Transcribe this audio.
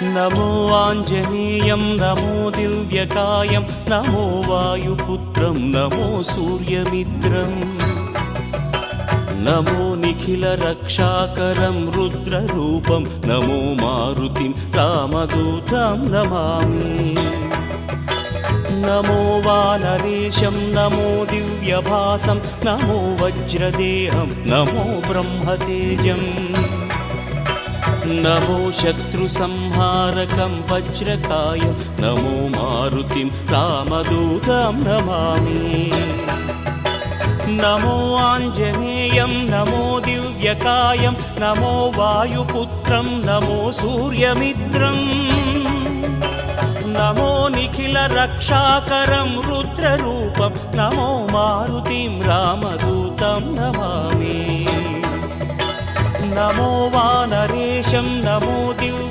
नमो आञ्जनेयं नमो दिव्यकायं नमो वायुपुत्रं नमो सूर्यमित्रम् नमो निखिलरक्षाकरं रुद्ररूपं नमो मारुतिं रामदूतं Namami नमो वानरेशं नमो दिव्यभासं नमो वज्रदेहं नमो ब्रह्मतेजम् नमो शत्रुसंहारकं वज्रकायं नमो मारुतिं रामदूतं Namami नमो आञ्जनेयं नमो दिव्यकायं नमो वायुपुत्रं नमो सूर्यमित्रम् नमो निखिलरक्षाकरं रुद्ररूपं नमो मारुतिं रामदूतं Namami नमो वानरेशं नमो Divya